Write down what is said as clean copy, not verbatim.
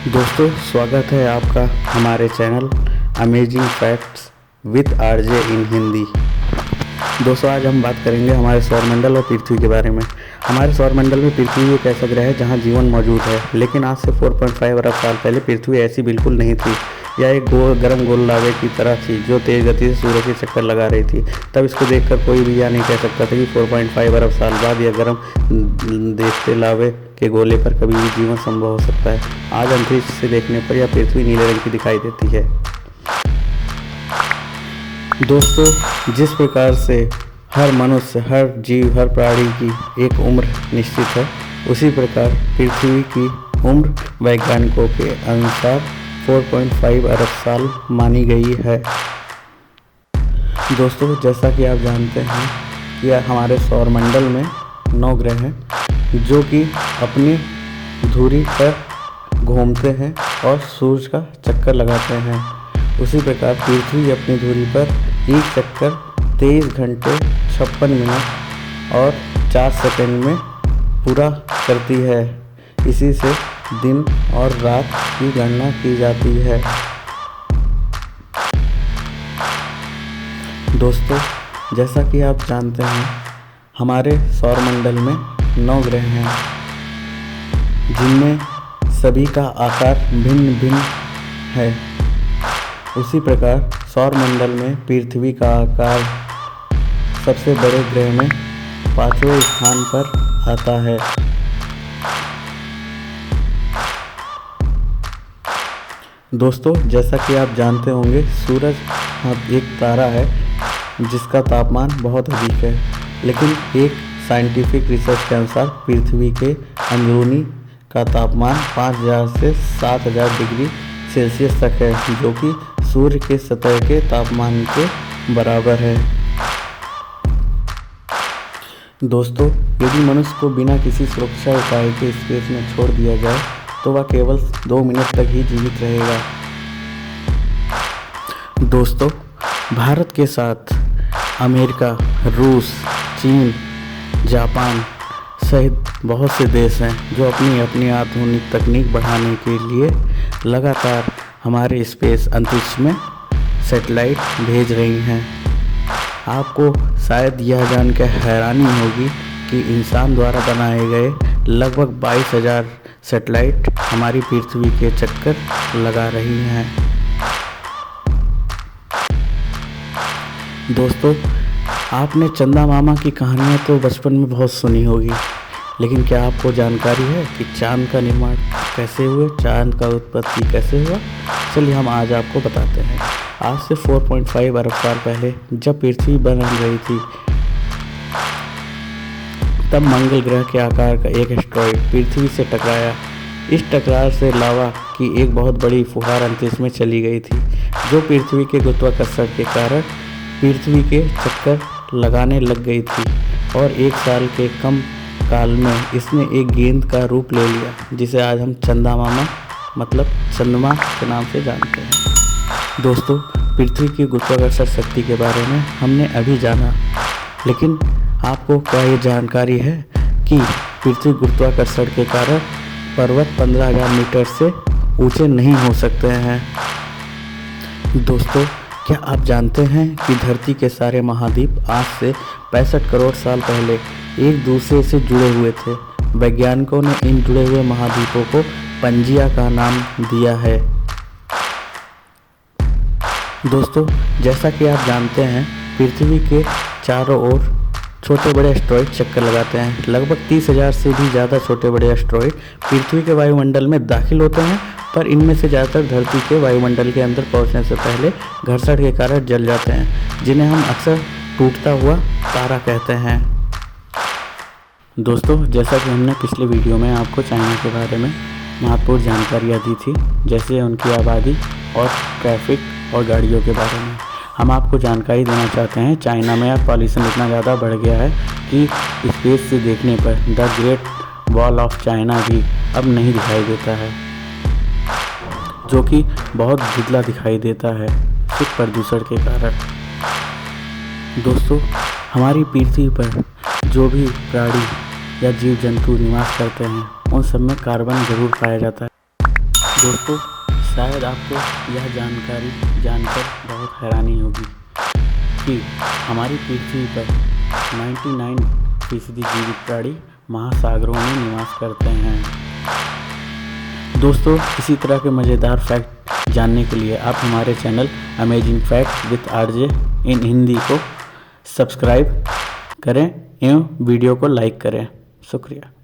दोस्तों, स्वागत है आपका हमारे channel amazing facts with RJ इन हिंदी। दोस्तों, आज हम बात करेंगे हमारे सौरमंडल और पृथ्वी के बारे में। हमारे सौरमंडल में पृथ्वी एक ऐसा ग्रह है जहां जीवन मौजूद है, लेकिन आज से 4.5 अरब साल पहले पृथ्वी ऐसी बिल्कुल नहीं थी। यह एक गर्म गोल लावे की तरह थी जो तेज़ गति से सूर्य के चक्कर लगा रही थी। तब इसको देखकर कोई भी यह नहीं कह सकता था कि 4.5 अरब साल बाद यह गर्म देखते लावे के गोले पर कभी भी जीवन संभव हो सकता है। आज अंतरिक्ष से देखने पर यह पृथ्वी नीले रंग की दिखाई देती है। दोस्तों, जिस प्रकार से हर मनुष्य, हर जीव, हर प्राणी की एक उम्र निश्चित है, उसी प्रकार पृथ्वी की उम्र वैज्ञानिकों के अनुसार 4.5 अरब साल मानी गई है। दोस्तों, जैसा कि आप जानते हैं कि हमारे सौरमंडल में 9 ग्रह हैं जो कि अपनी धुरी पर घूमते हैं और सूरज का चक्कर लगाते हैं। उसी प्रकार पृथ्वी अपनी धुरी पर एक चक्कर 23 घंटे 56 मिनट और 4 सेकंड में पूरा करती है। इसी से दिन और रात की गणना की जाती है। दोस्तों, जैसा कि आप जानते हैं, हमारे सौरमंडल में 9 ग्रह हैं जिनमें सभी का आकार भिन्न भिन्न है। उसी प्रकार सौरमंडल में पृथ्वी का आकार सबसे बड़े ग्रह में 5वें स्थान पर आता है। दोस्तों, जैसा कि आप जानते होंगे, सूरज एक तारा है जिसका तापमान बहुत अधिक है, लेकिन एक साइंटिफिक रिसर्च के अनुसार पृथ्वी के अंदरूनी का तापमान 5000 से 7000 डिग्री सेल्सियस तक है, जो कि सूर्य के सतह के तापमान के बराबर है। दोस्तों, यदि मनुष्य को बिना किसी सुरक्षा उपाय के स्पेस में छोड़ दिया जाए तो वह केवल 2 मिनट तक ही जीवित रहेगा। दोस्तों, भारत के साथ अमेरिका, रूस, चीन, जापान सहित बहुत से देश हैं जो अपनी आधुनिक तकनीक बढ़ाने के लिए लगातार हमारे स्पेस अंतरिक्ष में सैटेलाइट भेज रही हैं। आपको शायद यह जानकर हैरानी होगी कि इंसान द्वारा बनाए गए लगभग 22,000 सैटेलाइट हमारी पृथ्वी के चक्कर लगा रही हैं। दोस्तों, आपने चंदा मामा की कहानियाँ तो बचपन में बहुत सुनी होगी, लेकिन क्या आपको जानकारी है कि चांद का निर्माण कैसे हुआ, चांद का उत्पत्ति कैसे हुआ? चलिए हम आज आपको बताते हैं। आज से 4.5 अरब साल पहले जब पृथ्वी बन रही थी, तब मंगल ग्रह के आकार का एक एस्टेरॉयड पृथ्वी से टकराया। इस टकरार से लावा की एक बहुत बड़ी फुहार अंतरिक्ष में चली गई थी, जो पृथ्वी के गुरुत्वाकर्षण के कारण पृथ्वी के चक्कर लगाने लग गई थी और 1 साल के कम काल में इसने एक गेंद का रूप ले लिया, जिसे आज हम चंदा मामा मतलब चंद्रमा के नाम से जानते हैं। दोस्तों, पृथ्वी की गुरुत्वाकर्षण शक्ति के बारे में हमने अभी जाना, लेकिन आपको क्या ये जानकारी है कि पृथ्वी गुरुत्वाकर्षण के कारण पर्वत 15,000 मीटर से ऊंचे नहीं हो सकते हैं? दोस्तों, क्या आप जानते हैं कि धरती के सारे महाद्वीप आज से 65 करोड़ साल पहले एक दूसरे से जुड़े हुए थे? वैज्ञानिकों ने इन जुड़े हुए महाद्वीपों को पंजिया का नाम दिया है। दोस्तों, जैसा कि आप जानते हैं, पृथ्वी के चारों ओर छोटे बड़े एस्टेरॉयड चक्कर लगाते हैं। लगभग 30,000 से भी ज़्यादा छोटे बड़े एस्टेरॉयड पृथ्वी के वायुमंडल में दाखिल होते हैं, पर इनमें से ज़्यादातर धरती के वायुमंडल के अंदर पहुंचने से पहले घर्षण के कारण जल जाते हैं, जिन्हें हम अक्सर टूटता हुआ तारा कहते हैं। दोस्तों, जैसा कि हमने पिछले वीडियो में आपको चाइना के बारे में महत्वपूर्ण जानकारियाँ दी थी, जैसे उनकी आबादी और ट्रैफिक और गाड़ियों के बारे में, हम आपको जानकारी देना चाहते हैं। चाइना में अब पॉल्यूशन इतना ज़्यादा बढ़ गया है कि स्पेस से देखने पर the great wall of China भी अब नहीं दिखाई देता है, जो कि बहुत धुंधला दिखाई देता है सिर्फ प्रदूषण के कारण। दोस्तों, हमारी पृथ्वी पर जो भी प्राणी या जीव जंतु निवास करते हैं, उन सब में कार्बन जरूर पाया जाता है। दोस्तों, शायद आपको यह जानकारी जानकर बहुत हैरानी होगी कि हमारी पृथ्वी पर 99% जीवित प्राणी महासागरों में निवास करते हैं। दोस्तों, इसी तरह के मज़ेदार फैक्ट जानने के लिए आप हमारे channel amazing fact with RJ इन हिंदी को सब्सक्राइब करें एवं वीडियो को लाइक करें। शुक्रिया।